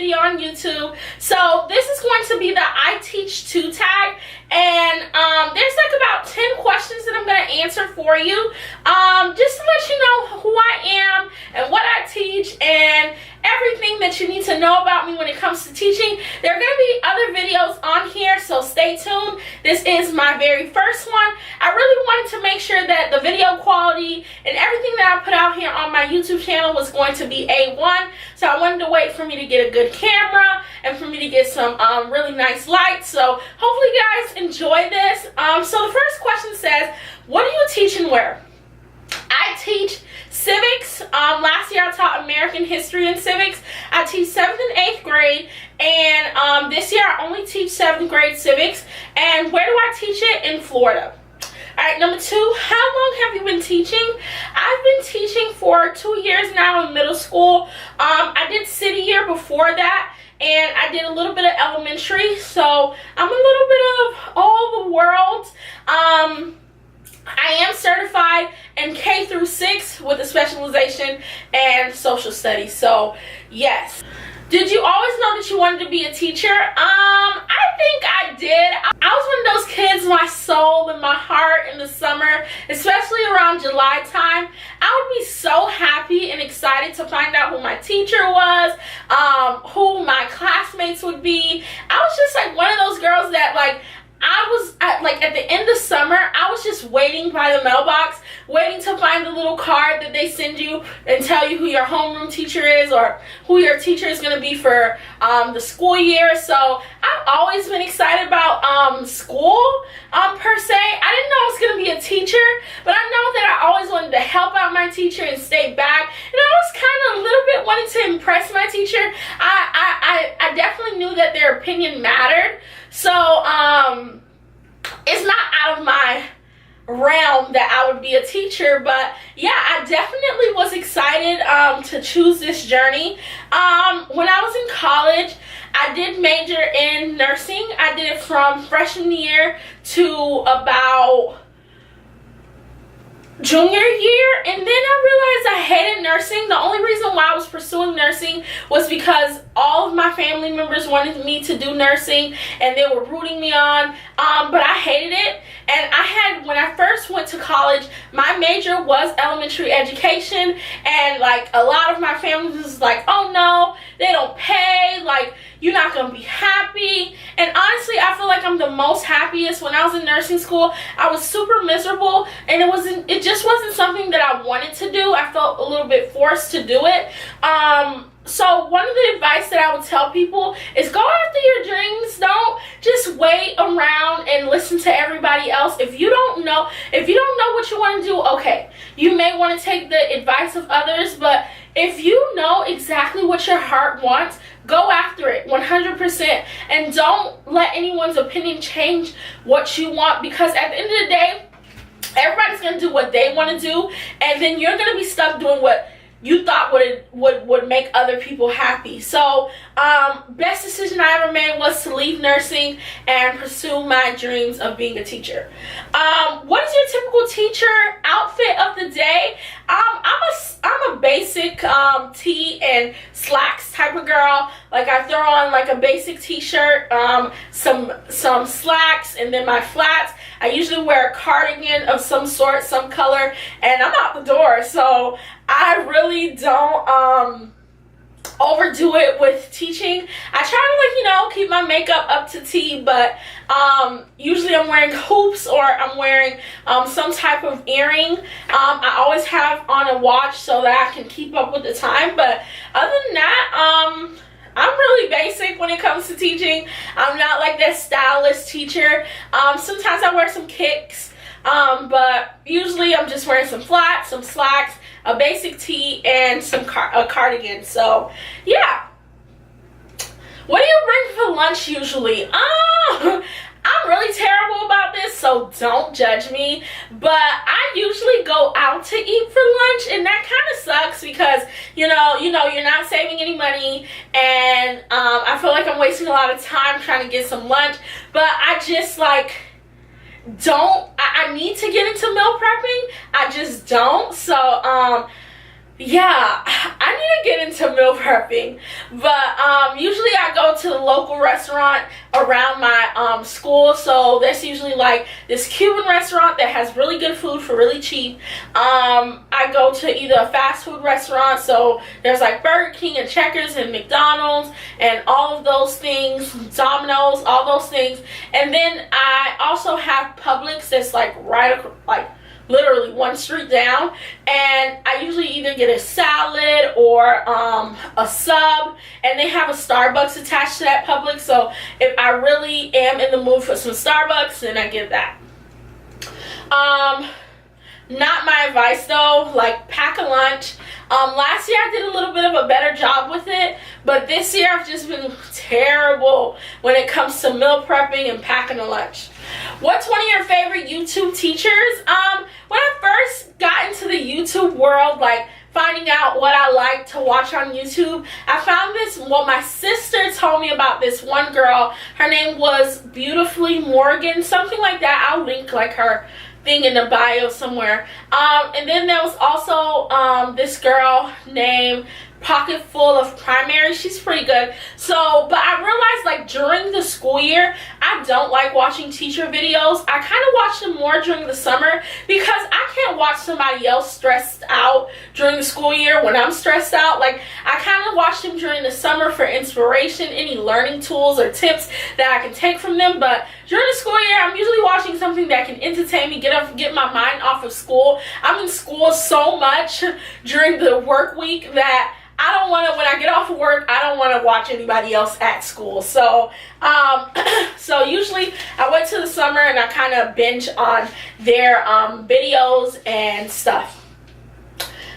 video on YouTube. So this is going to be the iTeach 2 tag, and there's like about 10 questions that I'm going to answer for you, just to let you know who I am and what I teach and everything that you need to know about me when it comes to teaching. There are going to be other videos on here, so stay tuned. This is my very first one. I really wanted to make sure that the video quality and everything that I put out here on my YouTube channel was going to be A1, so I wanted to wait for me to get a good camera and for me to get some really nice lights. So hopefully you guys enjoy this. So the first question says, what do you teach and where? I teach civics. Last year I taught American history and civics. I teach 7th and 8th grade, and this year I only teach 7th grade civics. And where do I teach it? In Florida. Alright, number 2, how long have you been teaching? I've been teaching for 2 years now in middle school. I did city year before that, and I did a little bit of elementary, so I'm a little bit of all the world. I am certified in K through 6 with a specialization in social studies, so yes. Did you always know that you wanted to be a teacher? I think I did. I was one of those kids, my soul and my heart in the summer, especially around July time. I would be so happy and excited to find out who my teacher was, who my classmates would be. I was just like one of those girls that at the end of summer, I was just waiting by the mailbox, waiting to find the little card that they send you and tell you who your homeroom teacher is or who your teacher is going to be for the school year. So I've always been excited about school per se. I didn't know I was going to be a teacher, but I know that I always wanted to help out my teacher and stay back. And I was kind of a little bit wanting to impress my teacher. I definitely knew that their opinion mattered. So it's not out of my realm that I would be a teacher, but yeah, I definitely was excited to choose this journey. When I was in college, I did major in nursing. I did it from freshman year to about junior year, and then I realized I hated nursing. The only reason why I was pursuing nursing was because all of my family members wanted me to do nursing and they were rooting me on, but I hated it. And when I first went to college, my major was elementary education, and like a lot of my family was like, oh no, they don't pay, like you're not gonna be happy. And honestly, I feel like I'm the most happiest. When I was in nursing school, I was super miserable, and it just wasn't something that I wanted to do. I felt a little bit forced to do it. So one of the advice that I would tell people is go after your dreams. Don't just wait around and listen to everybody else. If you don't know what you want to do, okay, you may want to take the advice of others, but if you know exactly what your heart wants, go after it 100%, and don't let anyone's opinion change what you want, because at the end of the day, everybody's going to do what they want to do, and then you're going to be stuck doing what you thought would make other people happy. So best decision I ever made was to leave nursing and pursue my dreams of being a teacher. What is your typical teacher outfit of the day? I'm a basic tee and slacks type of girl. Like I throw on like a basic t-shirt, some slacks, and then my flats. I usually wear a cardigan of some sort, some color, and I'm out the door. So I really don't overdo it with teaching. I try to keep my makeup up to T, but usually I'm wearing hoops or I'm wearing some type of earring. I always have on a watch so that I can keep up with the time, but other than that, I'm really basic when it comes to teaching. I'm not like that stylish teacher. Sometimes I wear some kicks, but usually I'm just wearing some flats, some slacks, a basic tee, and a cardigan. So yeah. What do you bring for lunch usually? I'm really terrible about this, so don't judge me, but I usually go out to eat for lunch, and that kind of sucks because you're not saving any money, and I feel like I'm wasting a lot of time trying to get some lunch, but I just like I need to get into meal prepping. I just don't. So Yeah, I need to get into meal prepping, but usually I go to the local restaurant around my school. So there's usually like this Cuban restaurant that has really good food for really cheap. I go to either a fast food restaurant, so there's like Burger King and Checkers and McDonald's and all of those things, Domino's, all those things. And then I also have Publix that's like literally one street down, and I usually either get a salad or a sub, and they have a Starbucks attached to that Publix, so if I really am in the mood for some Starbucks, then I get that. Not my advice though, like pack a lunch. Last year I did a little bit of a better job with it, but this year I've just been terrible when it comes to meal prepping and packing a lunch. What's one of your favorite YouTube teachers? When I first got into the YouTube world, like finding out what I like to watch on YouTube, I found this, well, my sister told me about this one girl. Her name was Beautifully Morgan, something like that. I'll link like her thing in the bio somewhere. And then there was also this girl named Pocket Full of Primary. She's pretty good. So, but I realized like during the school year, I don't like watching teacher videos. I kind of watch them more during the summer because I can't watch somebody else stressed out during the school year when I'm stressed out. Like, I kind of watch them during the summer for inspiration, any learning tools or tips that I can take from them. But during the school year, I'm usually watching something that can entertain me, get my mind off of school. I'm in school so much during the work week that I don't want to, when I get off of work, I don't want to watch anybody else at school. So, so usually I wait till the summer and I kind of binge on their videos and stuff.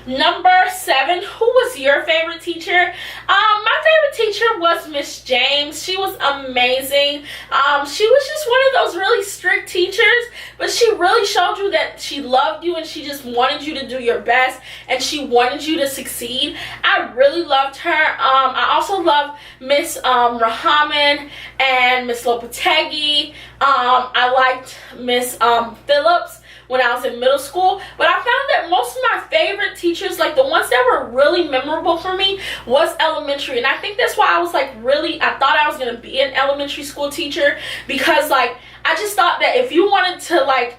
Number 7, who was your favorite teacher? My favorite teacher was Miss James. She was amazing. She was just one of those really strict teachers, but she really showed you that she loved you and she just wanted you to do your best and she wanted you to succeed. I really loved her. I also loved Miss Rahaman and Miss Lopetegui. I liked Miss Phillips when I was in middle school, but I found that most of my favorite teachers, like the ones that were really memorable for me, was elementary. And I think that's why I was like I thought I was going to be an elementary school teacher, because like I just thought that if you wanted to like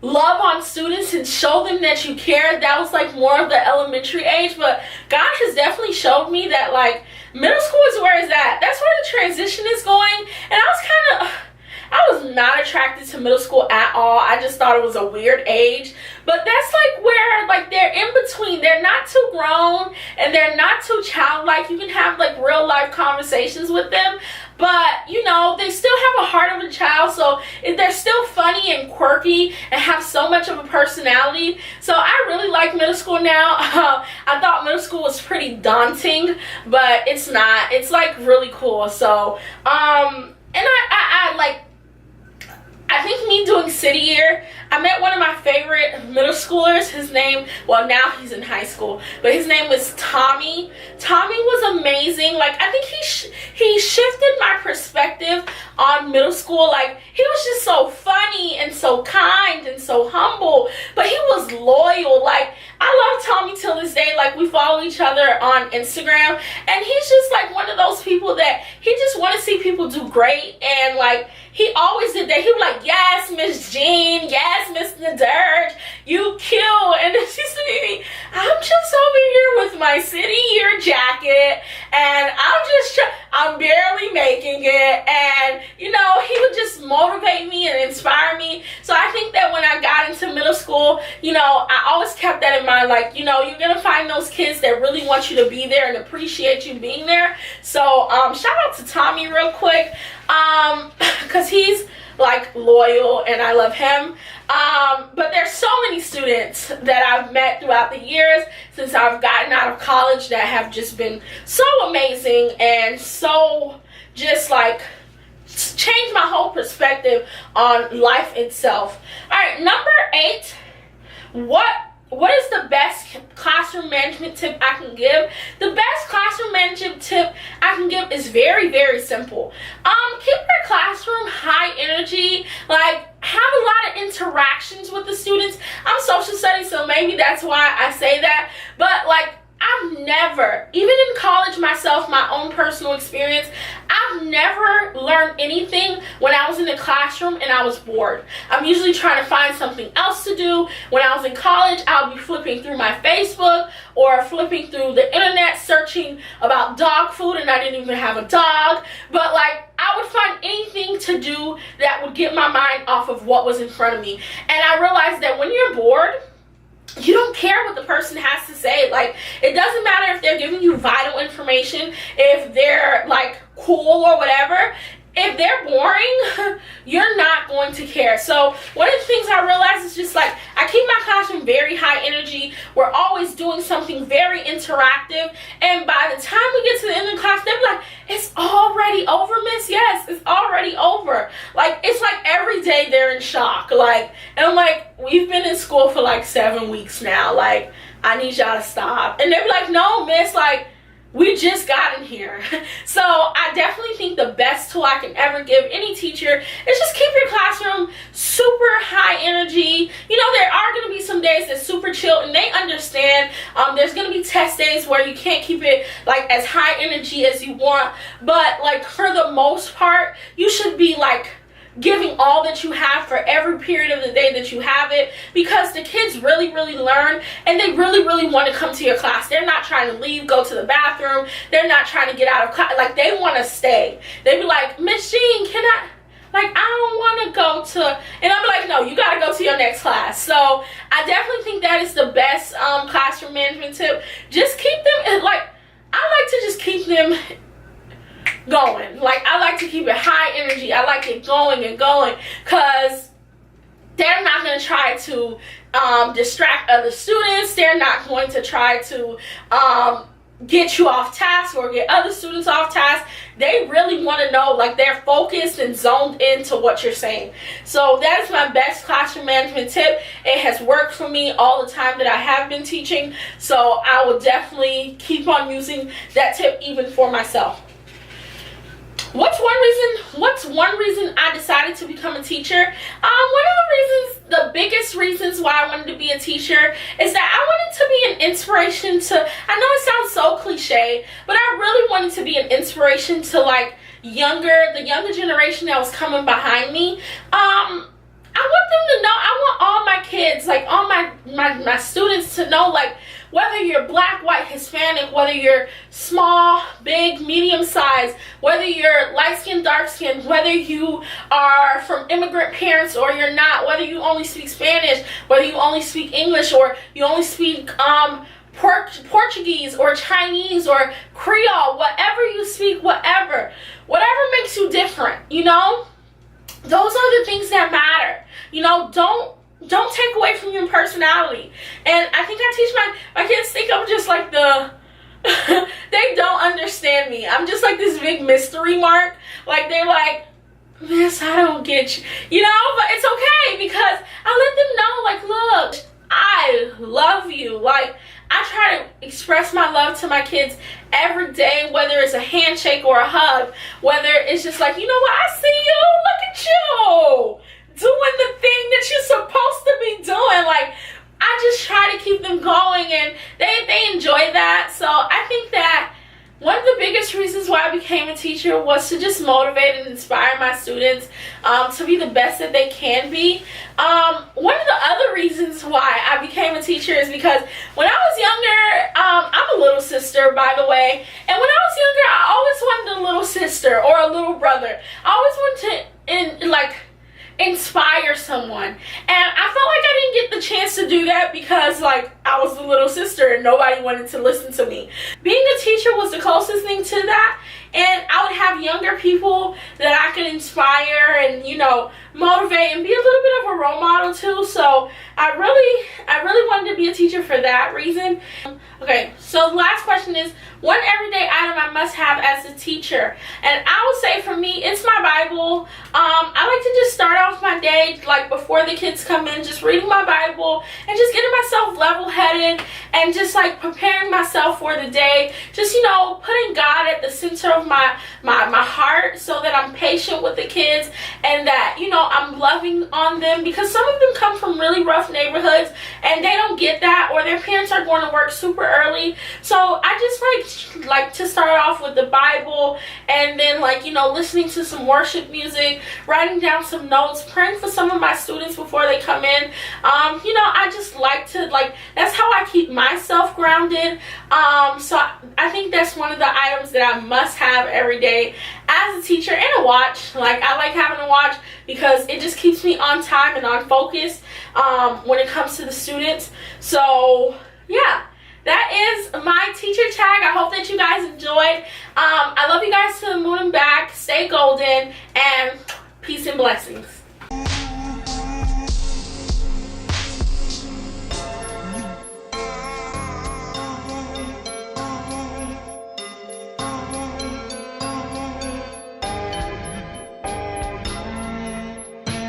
love on students and show them that you cared, that was like more of the elementary age. But God has definitely showed me that like middle school is where it's at. That's where the transition is going. And I was not attracted to middle school at all. I just thought it was a weird age. But that's like where like they're in between. They're not too grown and they're not too childlike. You can have like real life conversations with them. But, you know, they still have a heart of a child. So they're still funny and quirky and have so much of a personality. So I really like middle school now. I thought middle school was pretty daunting, but it's not. It's like really cool. So, and I think me doing city year, I met one of my favorite middle schoolers. His name, well, now he's in high school, but his name was Tommy. Tommy was amazing. Like, I think he shifted my perspective on middle school. Like, he was just so funny and so kind and so humble, but he was loyal. Like, I love Tommy till this day. Like, we follow each other on Instagram, and he's just like one of those people that he just want to see people do great. And like, he always did that. He was like, yes, Miss Jean, yes, Miss Nadirge, you cute. And then she said to me, I'm just over here with my city year jacket, and I'm barely making it. And, you know, he would just motivate me and inspire me. So I think that when I got into middle school, you know, I always kept that in mind. Like, you know, you're going to find those kids that really want you to be there and appreciate you being there. So shout out to Tommy real quick, because he's like loyal and I love him. But there's so many students that I've met throughout the years since I've gotten out of college that have just been so amazing and so just like changed my whole perspective on life itself. All right, number 8, what is the best classroom management tip I can give? The best classroom management tip I can give is very, very simple. Keep your classroom high energy. Like, have a lot of interactions with the students. I'm social studies, so maybe that's why I say that. But like, I've never, even in college myself, my own personal experience, I've never learned anything when I was in the classroom and I was bored. I'm usually trying to find something else to do. When I was in college, I'll be flipping through my Facebook or flipping through the internet searching about dog food, and I didn't even have a dog. But like, I would find anything to do that would get my mind off of what was in front of me. And I realized that when you're bored, you don't care what the person has to say. Like, it doesn't matter if they're giving you vital information, if they're like cool or whatever. If they're boring, you're not going to care. So one of the things I realized is just like, I keep my classroom very high energy. We're always doing something very interactive. And by the time we get to the end of the class, they'll be like, it's already over, miss? Yes, it's already over. Like, it's like every day they're in shock. Like, and I'm like, we've been in school for like 7 weeks now. Like, I need y'all to stop. And they'll be like, no, miss, like, we just got in here. So I definitely think the best tool I can ever give any teacher is just keep your classroom super high energy. You know, there are going to be some days that's super chill, and they understand. There's going to be test days where you can't keep it like as high energy as you want, but like for the most part, you should be like giving all that you have for every period of the day that you have it, because the kids really learn, and they really want to come to your class. They're not trying to leave, go to the bathroom. They're not trying to get out of class. Like, they want to stay. They be like, Miss Jean, can I, like, I don't want to go to, and I'm like, no, you got to go to your next class. So I definitely think that is the best classroom management tip. Just keep them, like, I like to just keep them going. Like, I like to keep it high energy. I like it going and going, because they're not going to try to distract other students. They're not going to try to get you off task or get other students off task. They really want to know, like, they're focused and zoned into what you're saying. So that is my best classroom management tip. It has worked for me all the time that I have been teaching, so I will definitely keep on using that tip even for myself. What's one reason I decided to become a teacher? One of the biggest reasons why I wanted to be a teacher is that I wanted to be an inspiration to, I know it sounds so cliche, but I really wanted to be an inspiration to like the younger generation that was coming behind me. I want them to know, I want all my kids, like all my students to know, like, whether you're black, white, Hispanic, whether you're small, big, medium size, whether you're light-skinned, dark-skinned, whether you are from immigrant parents or you're not, whether you only speak Spanish, whether you only speak English, or you only speak Portuguese or Chinese or Creole, whatever you speak, whatever makes you different, you know? Those are the things that matter. You know, don't take away from your personality. And I think I teach my kids think I'm just like they don't understand me. I'm just like this big mystery mark. Like, they're like, miss, I don't get you. You know, but it's okay, because I let them know, like, look, I love you. Like, I try to express my love to my kids every day, whether it's a handshake or a hug, whether it's just like, you know what, I see you, look at you doing the thing that you're supposed to be doing. Like, I just try to keep them going, and they enjoy that. So I think that one of the biggest reasons why I became a teacher was to just motivate and inspire my students to be the best that they can be. One of the other reasons why I became a teacher is because when I was younger, I'm a little sister, by the way, and when I was younger, I always wanted a little sister or a little brother. I always wanted to, inspire someone, and I felt like I didn't get the chance to do that because, like, I was the little sister and nobody wanted to listen to me. Being a teacher was the closest thing to that, and I would have younger people that I could inspire and, you know, motivate and be a little bit of a role model too. So I really wanted to be a teacher for that reason. Okay, so the last question is, one everyday item I must have as a teacher? And I would say for me, it's my Bible. I like to just start off my day, like before the kids come in, just reading my Bible and just getting myself level-headed and just like preparing myself for the day. Just, you know, putting God at the center of my heart so that I'm patient with the kids and that, you know, I'm loving on them, because some of them come from really rough neighborhoods and they don't get that, or their parents are going to work super early. So I just like to start off with the Bible, and then, like, you know, listening to some worship music, writing down some notes, praying for some of my students before they come in. You know, I just like to, like, that's how I keep myself grounded. So I think that's one of the items that I must have every day as a teacher, and a watch. Like, I like having a watch because it just keeps me on time and on focus when it comes to the students. So yeah, that is my teacher tag. I hope that you guys enjoyed. I love you guys to the moon and back. Stay golden, and peace and blessings.